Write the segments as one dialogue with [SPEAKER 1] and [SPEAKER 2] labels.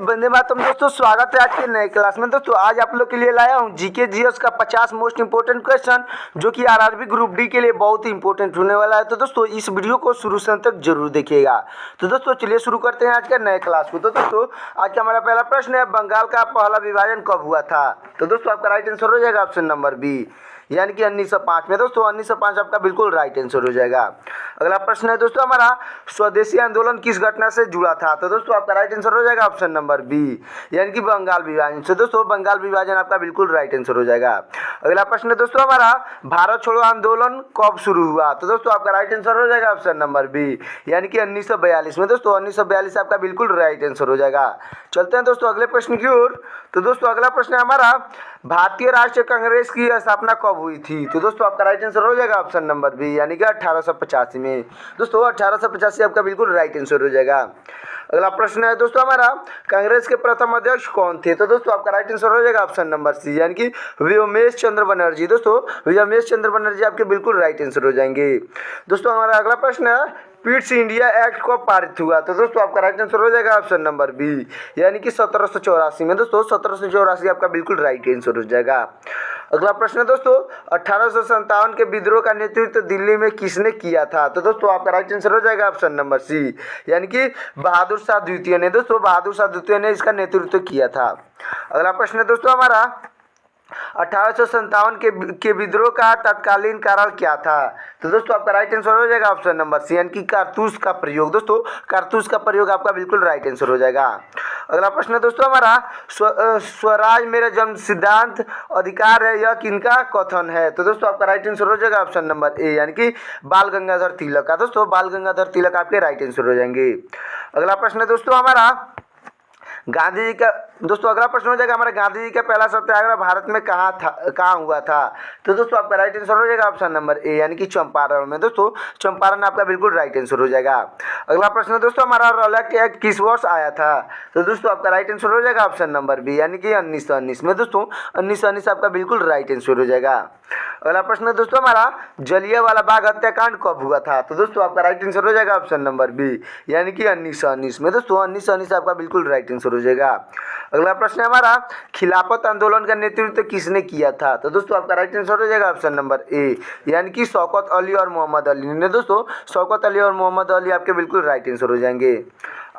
[SPEAKER 1] वंदे मातरम दोस्तों, स्वागत है आज के नए क्लास में। दोस्तों आज आप लोग के लिए लाया हूँ जीके जीएस का 50 मोस्ट इंपोर्टेंट क्वेश्चन, जो कि आरआरबी ग्रुप डी के लिए बहुत ही इंपॉर्टेंट होने वाला है। तो दोस्तों इस वीडियो को शुरू से अंत तक जरूर देखिएगा। तो दोस्तों चलिए शुरू करते हैं आज के नए क्लास को। तो दोस्तों आज का हमारा पहला प्रश्न है, बंगाल का पहला विभाजन कब हुआ था? तो दोस्तों आपका राइट आंसर हो जाएगा ऑप्शन नंबर बी, यानी कि 1905 में। दोस्तों 1905 आपका बिल्कुल राइट आंसर हो जाएगा। अगला प्रश्न है दोस्तों हमारा, स्वदेशी आंदोलन किस घटना से जुड़ा था? तो दोस्तों आपका राइट आंसर हो जाएगा ऑप्शन नंबर बी, यानी कि बंगाल विभाजन से। दोस्तों बंगाल विभाजन आपका बिल्कुल राइट आंसर हो जाएगा। अगला प्रश्न है दोस्तों हमारा, भारत छोड़ो आंदोलन कब शुरू हुआ? तो दोस्तों आपका राइट आंसर हो जाएगा ऑप्शन नंबर बी, यानी कि 1942 में। दोस्तों 1942 आपका बिल्कुल राइट आंसर हो जाएगा। चलते हैं दोस्तों अगले प्रश्न की ओर। तो दोस्तों अगला प्रश्न है हमारा, भारतीय राष्ट्रीय कांग्रेस की स्थापना कब हुई थी? तो दोस्तों आपका राइट आंसर हो जाएगा ऑप्शन नंबर बी, यानी कि 1885 में। दोस्तों 1885 आपका बिल्कुल राइट आंसर हो जाएगा। अगला प्रश्न है दोस्तों हमारा, कांग्रेस के प्रथम अध्यक्ष कौन थे? तो दोस्तों आपका राइट आंसर हो जाएगा ऑप्शन नंबर सी, यानी कि व्योमेश चंद्र बनर्जी। दोस्तों व्योमेश चंद्र बनर्जी आपके बिल्कुल राइट आंसर हो जाएंगे। दोस्तों हमारा अगला प्रश्न है, पिट्स इंडिया एक्ट कब पारित हुआ? तो दोस्तों आपका राइट आंसर हो जाएगा ऑप्शन नंबर बी, यानी कि 1784 में। दोस्तों 1784 आपका बिल्कुल राइट आंसर हो जाएगा। अगला प्रश्न है दोस्तों, 1857 के विद्रोह का नेतृत्व दिल्ली में किसने किया था? तो दोस्तों आपका राइट आंसर हो जाएगा ऑप्शन नंबर सी, यानी कि बहादुर शाह द्वितीय ने। दोस्तों बहादुर शाह द्वितीय ने इसका नेतृत्व किया था। अगला प्रश्न है दोस्तों हमारा, 1857 के विद्रोह का तत्कालीन कारण क्या था? तो दोस्तों आपका राइट आंसर हो जाएगा ऑप्शन नंबर सी, यानी कि कारतूस का प्रयोग। दोस्तों कारतूस का प्रयोग आपका बिल्कुल राइट आंसर हो जाएगा। अगला प्रश्न है दोस्तों हमारा, स्वराज मेरा जन्म सिद्धांत अधिकार है, यह किनका कथन है? तो दोस्तों आपका राइट आंसर हो जाएगा ऑप्शन नंबर ए, यानी कि बाल गंगाधर तिलक का। दोस्तों बाल गंगाधर तिलक आपके राइट आंसर हो जाएंगे। अगला प्रश्न है दोस्तों हमारा, गांधी जी का। दोस्तों अगला प्रश्न हो जाएगा हमारा, गांधी जी का पहला सत्याग्रह भारत में कहाँ हुआ था? तो दोस्तों आपका राइट आंसर हो जाएगा ऑप्शन नंबर ए, यानी कि चंपारण में। दोस्तों चंपारण आपका बिल्कुल राइट आंसर हो जाएगा। अगला प्रश्न है दोस्तों हमारा, रौलक एक्ट किस वर्ष आया था? तो दोस्तों आपका राइट आंसर हो जाएगा ऑप्शन नंबर बी, यानी कि 1919 में। दोस्तों 1919 आपका बिल्कुल राइट आंसर हो जाएगा। अगला प्रश्न है दोस्तों हमारा, जलियांवाला बाग हत्याकांड कब हुआ था? तो दोस्तों आपका राइट आंसर हो जाएगा ऑप्शन नंबर बी, यानी कि 1919 में। दोस्तों 1919 आपका बिल्कुल राइट आंसर हो जाएगा। अगला प्रश्न है हमारा, खिलाफत आंदोलन का नेतृत्व किसने किया था? तो दोस्तों आपका राइट आंसर हो जाएगा ऑप्शन नंबर ए, यानी कि शौकत अली और मोहम्मद अली ने। दोस्तों शौकत अली और मोहम्मद अली आपके बिल्कुल राइट आंसर हो जाएंगे।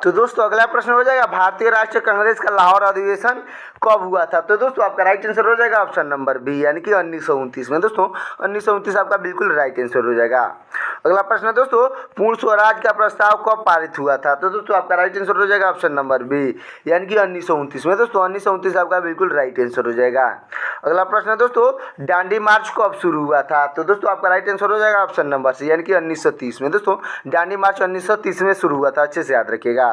[SPEAKER 1] तो दोस्तों अगला प्रश्न हो जाएगा, भारतीय राष्ट्रीय कांग्रेस का लाहौर अधिवेशन कब हुआ था? तो दोस्तों आपका राइट आंसर हो जाएगा ऑप्शन नंबर बी, यानी कि 1929 में। दोस्तों 1929 आपका बिल्कुल राइट आंसर हो जाएगा। अगला प्रश्न है दोस्तों, पूर्ण स्वराज का प्रस्ताव कब पारित हुआ था? तो दोस्तों आपका राइट आंसर हो जाएगा ऑप्शन नंबर बी, यानी कि 1929 में। दोस्तों 1929 आपका बिल्कुल राइट आंसर हो जाएगा। अगला प्रश्न है दोस्तों, दांडी मार्च कब शुरू हुआ था? तो दोस्तों आपका राइट आंसर हो जाएगा ऑप्शन नंबर सी, यानी कि 1930 में। दोस्तों दांडी मार्च 1930 में शुरू हुआ था, अच्छे से याद रखिएगा।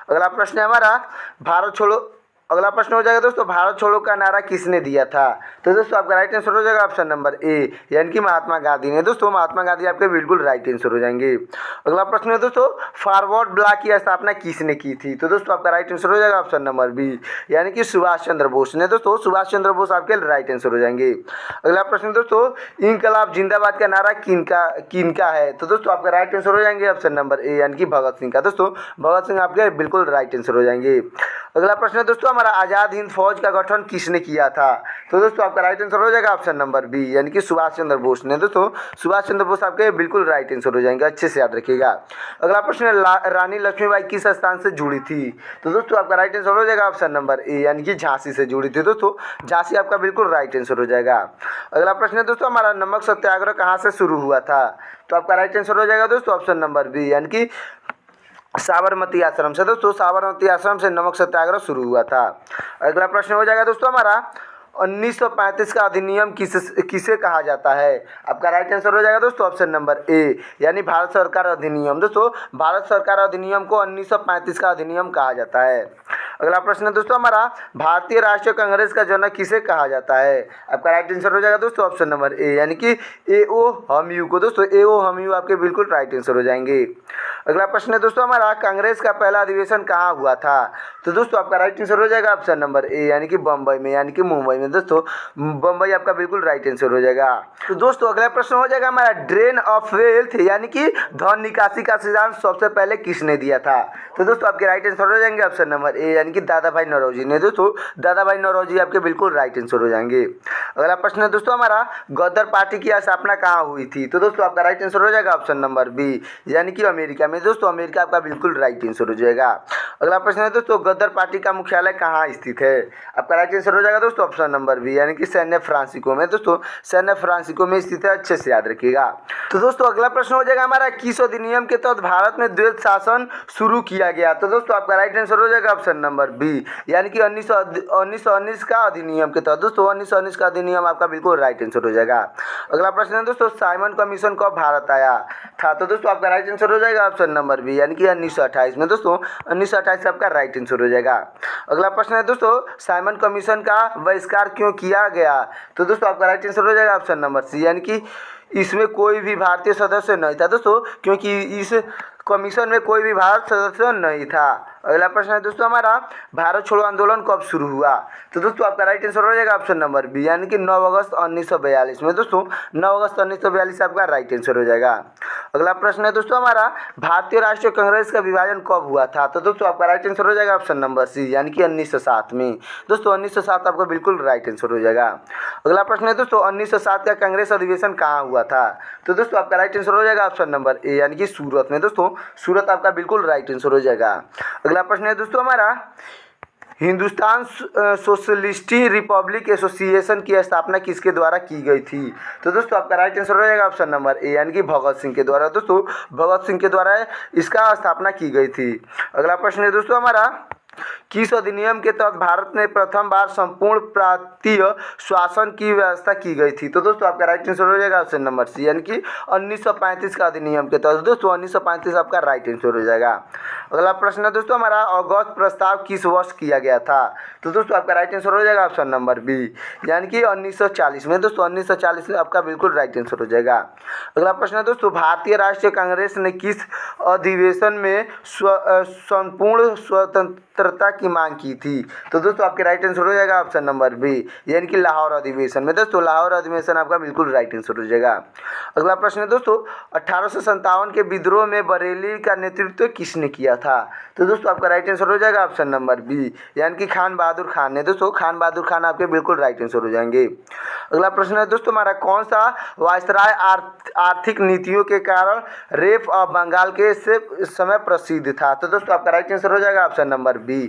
[SPEAKER 1] अगला प्रश्न है हमारा, भारत छोड़ो। अगला प्रश्न हो जाएगा दोस्तों, भारत छोड़ो का नारा किसने दिया था? तो दोस्तों आपका राइट आंसर हो जाएगा ऑप्शन नंबर ए, यानी कि महात्मा गांधी ने। दोस्तों महात्मा गांधी आपके बिल्कुल राइट आंसर हो जाएंगे। अगला प्रश्न है दोस्तों, फॉरवर्ड ब्लॉक की स्थापना किसने की थी? तो दोस्तों आपका राइट आंसर हो जाएगा ऑप्शन नंबर बी, यानी कि सुभाष चंद्र बोस ने। दोस्तों सुभाष चंद्र बोस आपके राइट आंसर हो जाएंगे। अगला प्रश्न दोस्तों, इनकलाब जिंदाबाद का नारा किनका है? तो दोस्तों आपका राइट आंसर हो जाएंगे ऑप्शन नंबर ए, यानी कि भगत सिंह का। दोस्तों भगत सिंह आपके बिल्कुल राइट आंसर हो जाएंगे। अगला प्रश्न है दोस्तों हमारा, आज़ाद हिंद फौज का गठन किसने किया था? तो दोस्तों आपका राइट आंसर हो जाएगा ऑप्शन नंबर बी, यानी कि सुभाष चंद्र बोस ने। दोस्तों सुभाष चंद्र बोस आपके बिल्कुल राइट आंसर हो जाएंगे, अच्छे से याद रखिएगा। अगला प्रश्न है, रानी लक्ष्मीबाई किस स्थान से जुड़ी थी? तो दोस्तों आपका राइट आंसर हो जाएगा ऑप्शन नंबर ए, यानी कि झांसी से जुड़ी थी। दोस्तों झांसी आपका बिल्कुल राइट आंसर हो जाएगा। अगला प्रश्न है दोस्तों हमारा, नमक सत्याग्रह कहाँ से शुरू हुआ था? तो आपका राइट आंसर हो जाएगा दोस्तों ऑप्शन नंबर बी, यानी कि साबरमती आश्रम से। दोस्तों साबरमती आश्रम से नमक सत्याग्रह शुरू हुआ था। अगला प्रश्न हो जाएगा दोस्तों हमारा, 1935 का अधिनियम किसे कहा जाता है? आपका राइट आंसर हो जाएगा दोस्तों ऑप्शन नंबर ए, यानी भारत सरकार अधिनियम। दोस्तों भारत सरकार अधिनियम को 1935 का अधिनियम कहा जाता है। अगला प्रश्न है दोस्तों हमारा, भारतीय राष्ट्रीय कांग्रेस का जनक किसे कहा जाता है? आपका राइट आंसर हो जाएगा दोस्तों ऑप्शन नंबर ए, यानी कि ए ओ हमयू को। दोस्तों ए ओ हमयू आपके बिल्कुल राइट आंसर हो जाएंगे। अगला प्रश्न है दोस्तों हमारा, कांग्रेस का पहला अधिवेशन कहाँ हुआ था? तो दोस्तों आपका राइट आंसर हो जाएगा ऑप्शन नंबर ए, यानी कि बम्बई में, यानी कि मुंबई में। दोस्तों बम्बई आपका बिल्कुल राइट आंसर हो जाएगा। तो दोस्तों अगला प्रश्न हो जाएगा हमारा, ड्रेन ऑफ वेल्थ यानी कि धन निकासी का सिद्धांत सबसे पहले किसने दिया था? तो दोस्तों आपके राइट आंसर हो जाएंगे ऑप्शन नंबर ए, यानी कि दादा भाई नौरोजी ने। दोस्तों दादा भाई नौरोजी आपके बिल्कुल राइट आंसर हो जाएंगे। अगला प्रश्न है दोस्तों हमारा, गदर पार्टी की स्थापना कहाँ हुई थी? तो दोस्तों आपका राइट आंसर हो जाएगा ऑप्शन नंबर बी, यानी कि अमेरिका में। दोस्तों अमेरिका आपका बिल्कुल राइट आंसर हो जाएगा। अगला प्रश्न है दोस्तों, गदर पार्टी का मुख्यालय कहाँ स्थित है? आपका राइट आंसर हो जाएगा दोस्तों ऑप्शन नंबर बी, यानी कि सैन फ्रांसिस्को में। दोस्तों सैन फ्रांसिस्को में स्थित है, अच्छे से याद रखिएगा। तो दोस्तों अगला प्रश्न हो जाएगा हमारा, किस अधिनियम के तहत भारत में द्वैध शासन शुरू किया गया? तो दोस्तों आपका राइट आंसर हो जाएगा ऑप्शन नंबर बी, यानी कि 1919 का अधिनियम के तहत। दोस्तों 1919 का अधिनियम आपका बिल्कुल राइट आंसर हो जाएगा। अगला प्रश्न है दोस्तों, साइमन कमीशन कब भारत आया था? तो दोस्तों आपका राइट आंसर हो जाएगा ऑप्शन नंबर बी, यानी कि 1928 में। दोस्तों 1928 आपका राइट आंसर हो जाएगा। अगला प्रश्न है दोस्तों, साइमन कमीशन का बहिष्कार क्यों किया गया? तो दोस्तों आपका राइट आंसर हो जाएगा ऑप्शन नंबर सी, यानी कि इसमें कोई भी भारतीय सदस्य नहीं था। दोस्तों क्योंकि इस कमीशन में कोई भी भारत सदस्य नहीं था। अगला प्रश्न है दोस्तों हमारा, भारत छोड़ो आंदोलन कब शुरू हुआ? तो दोस्तों आपका राइट आंसर हो जाएगा ऑप्शन नंबर बी, यानी कि 9 अगस्त 1942 में। दोस्तों 9 अगस्त 1942 आपका राइट आंसर हो जाएगा। अगला प्रश्न है दोस्तों हमारा, भारतीय राष्ट्रीय कांग्रेस का विभाजन कब हुआ था? तो दोस्तों आपका राइट आंसर हो जाएगा ऑप्शन नंबर सी, यानी कि 1907 में। दोस्तों 1907 आपका बिल्कुल राइट आंसर हो जाएगा। अगला प्रश्न है दोस्तों, 1907 का कांग्रेस अधिवेशन कहाँ हुआ था? तो दोस्तों आपका राइट आंसर हो जाएगा ऑप्शन नंबर ए, यानी कि सूरत में। दोस्तों सूरत आपका बिल्कुल राइट आंसर हो जाएगा। अगला प्रश्न है दोस्तों हमारा, हिंदुस्तान सोशलिस्ट रिपब्लिक एसोसिएशन की स्थापना किसके द्वारा की गई थी? तो दोस्तों आपका राइट आंसर हो जाएगा ऑप्शन नंबर ए, यानी कि भगत सिंह के द्वारा। दोस्तों भगत सिंह के द्वारा इसका स्थापना की गई थी। अगला प्रश्न है दोस्तों हमारा, किस अधिनियम के तहत भारत में प्रथम बार संपूर्ण प्रांतीय शासन की व्यवस्था की गई थी? तो दोस्तों आपका राइट आंसर हो जाएगा ऑप्शन नंबर सी, यानी कि 1935 का अधिनियम के तहत। दोस्तों 1935 आपका राइट आंसर हो जाएगा। अगला प्रश्न है दोस्तों हमारा, अगस्त प्रस्ताव किस वर्ष किया गया था? तो दोस्तों आपका राइट आंसर हो जाएगा ऑप्शन नंबर बी, यानी कि 1940 में। दोस्तों 1940 में आपका बिल्कुल राइट आंसर हो जाएगा। अगला प्रश्न है दोस्तों, भारतीय राष्ट्रीय कांग्रेस ने किस अधिवेशन में संपूर्ण स्वतंत्रता की मांग की थी? तो दोस्तों आपके राइट आंसर हो जाएगा ऑप्शन नंबर बी, यानी कि लाहौर अधिवेशन में। दोस्तों लाहौर अधिवेशन आपका बिल्कुल राइट आंसर हो जाएगा। अगला प्रश्न है दोस्तों, 1857 के विद्रोह में बरेली का नेतृत्व किसने किया था? तो दोस्तों आपका राइट आंसर हो जाएगा ऑप्शन नंबर बी, यानी कि खान बहादुर खान ने। दोस्तों खान बहादुर खान आपके बिल्कुल राइट आंसर हो जाएंगे। अगला प्रश्न है दोस्तों हमारा, कौन सा वायसराय आर्थिक नीतियों के कारण रेप ऑफ बंगाल के समय प्रसिद्ध था? तो दोस्तों आपका राइट आंसर हो जाएगा ऑप्शन नंबर बी।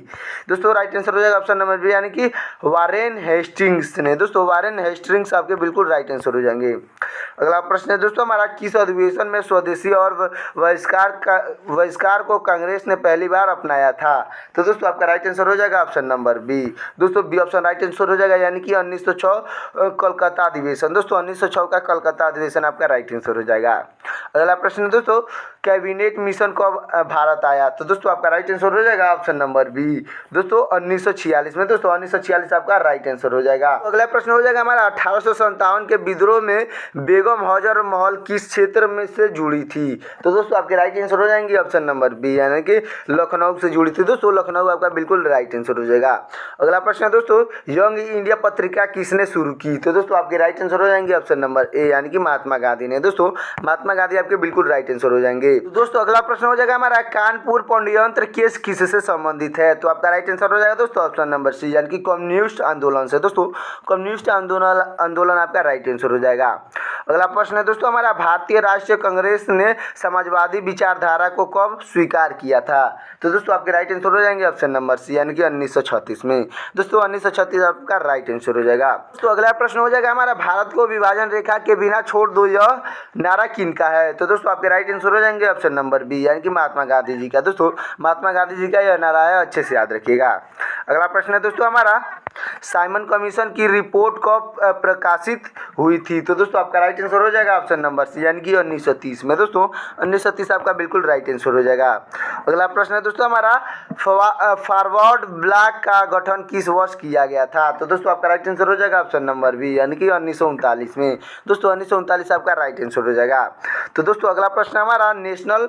[SPEAKER 1] दोस्तों राइट आंसर हो जाएगा ऑप्शन नंबर बी, यानी कि वारेन हेस्टिंग्स ने। दोस्तों वारेन हेस्टिंग्स आपके बिल्कुल राइट आंसर हो जाएंगे। अगला प्रश्न है दोस्तों हमारा, किस अधिवेशन में स्वदेशी और बहिष्कार को कांग्रेस ने पहली बार अपनाया था? तो दोस्तों आपका राइट आंसर हो जाएगा ऑप्शन नंबर बी। दोस्तों बी ऑप्शन राइट आंसर हो जाएगा, यानी कि 1906 कोलकाता अधिवेशन। दोस्तों 1906 का कोलकाता अधिवेशन आपका राइट आंसर हो जाएगा। अगला प्रश्न है दोस्तों, कैबिनेट मिशन कब भारत आया? तो दोस्तों आपका राइट आंसर हो जाएगा ऑप्शन नंबर बी। दोस्तों 1946 में। दोस्तों 1946 आपका राइट आंसर हो जाएगा। अगला प्रश्न हो जाएगा हमारा, 1857 के विद्रोह में बेगम हजर महल किस क्षेत्र में से जुड़ी थी? तो दोस्तों आपके राइट आंसर हो जाएंगे ऑप्शन नंबर बी, यानी कि लखनऊ से जुड़ी थी। दोस्तों लखनऊ आपका बिल्कुल राइट आंसर हो जाएगा। अगला प्रश्न है दोस्तों, यंग इंडिया पत्रिका किसने शुरू की? तो दोस्तों आपके राइट आंसर हो जाएंगे ऑप्शन नंबर ए, यानी कि महात्मा गांधी ने। दोस्तों महात्मा गांधी आपके बिल्कुल राइट आंसर हो जाएंगे। दोस्तों अगला प्रश्न हो जाएगा हमारा, कानपुर पौंडयंत्र केस किससे संबंधित है? तो आपका राइट आंसर हो जाएगा दोस्तों ऑप्शन नंबर सी, यानी कि कम्युनिस्ट आंदोलन से। दोस्तों कम्युनिस्ट आंदोलन आपका राइट आंसर हो जाएगा। अगला प्रश्न है दोस्तों हमारा, भारतीय राष्ट्रीय कांग्रेस ने समाजवादी विचारधारा को कब स्वीकार किया था? तो दोस्तों आपके राइट आंसर हो जाएंगे ऑप्शन नंबर सी, यानी कि 1936 में। दोस्तों 1936 आपका राइट आंसर हो जाएगा। तो अगला प्रश्न हो जाएगा हमारा, भारत को विभाजन रेखा के बिना छोड़ दो यह नारा किनका है? तो दोस्तों आपके राइट आंसर हो जाएंगे ऑप्शन नंबर बी, यानी कि महात्मा गांधी जी का। दोस्तों महात्मा गांधी जी का यह नारा है, अच्छे से याद रखिएगा। अगला प्रश्न है दोस्तों हमारा, साइमन कमीशन की रिपोर्ट कब प्रकाशित हुई थी? तो दोस्तों आपका राइट आंसर हो जाएगा ऑप्शन नंबर सी, यानी कि 1930 में। दोस्तों 1930 आपका बिल्कुल राइट आंसर हो जाएगा। अगला प्रश्न है दोस्तों हमारा, फॉरवर्ड ब्लॉक का गठन किस वर्ष किया गया था? तो दोस्तों आपका राइट आंसर हो जाएगा ऑप्शन नंबर बी, यानी कि 1939 में। दोस्तों 1939 आपका राइट आंसर हो जाएगा। तो दोस्तों अगला प्रश्न हमारा, नेशनल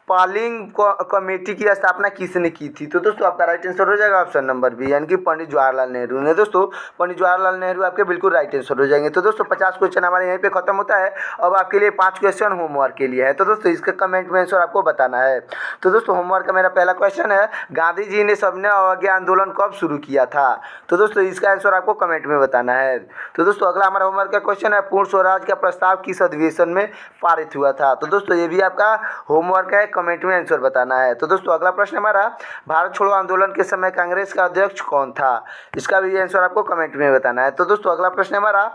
[SPEAKER 1] पालिंग कमेटी की स्थापना किसने की थी? तो दोस्तों आपका राइट आंसर हो जाएगा ऑप्शन नंबर बी, यानी कि पंडित जवाहरलाल नेहरू ने। दोस्तों पंडित जवाहरलाल नेहरू आपके बिल्कुल राइट आंसर हो जाएंगे। तो दोस्तों 50 क्वेश्चन हमारे यहीं पे खत्म होता है। अब आपके लिए 5 क्वेश्चन होमवर्क के लिए है। तो दोस्तों इसका कमेंट में आंसर आपको बताना है। तो दोस्तों होमवर्क का मेरा पहला क्वेश्चन है, गांधी जी ने सबने अवज्ञा आंदोलन कब शुरू किया था? तो दोस्तों इसका आंसर आपको कमेंट में बताना है। तो दोस्तों अगला हमारा होमवर्क का क्वेश्चन है, पूर्ण स्वराज का प्रस्ताव किस अधिवेशन में पारित हुआ था? तो दोस्तों ये भी आपका होमवर्क है, कमेंट में आंसर बताना है। तो दोस्तों अगला प्रश्न हमारा, भारत छोड़ो आंदोलन के समय कांग्रेस का अध्यक्ष कौन था? इसका भी आंसर आपको कमेंट में बताना है। तो दोस्तों अगला प्रश्न हमारा,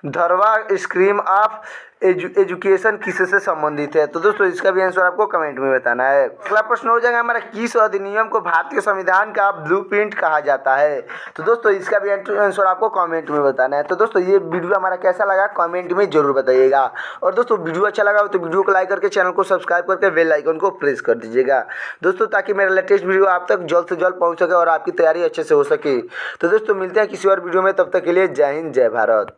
[SPEAKER 1] धरवा स्कीम ऑफ एजुकेशन किससे संबंधित है? तो दोस्तों इसका भी आंसर आपको कमेंट में बताना है। अगला प्रश्न हो जाएगा हमारा, किस अधिनियम को भारतीय संविधान का ब्लूप्रिंट कहा जाता है? तो दोस्तों इसका भी आंसर आपको कमेंट में बताना है। तो दोस्तों ये वीडियो हमारा कैसा लगा कमेंट में जरूर बताइएगा। और दोस्तों वीडियो अच्छा लगा हो तो वीडियो को लाइक करके चैनल को सब्सक्राइब करके बेल आइकन को प्रेस कर दीजिएगा दोस्तों, ताकि मेरा लेटेस्ट वीडियो आप तक जल्द से जल्द पहुँच सके और आपकी तैयारी अच्छे से हो सके। तो दोस्तों मिलते हैं किसी और वीडियो में, तब तक के लिए जय हिंद जय भारत।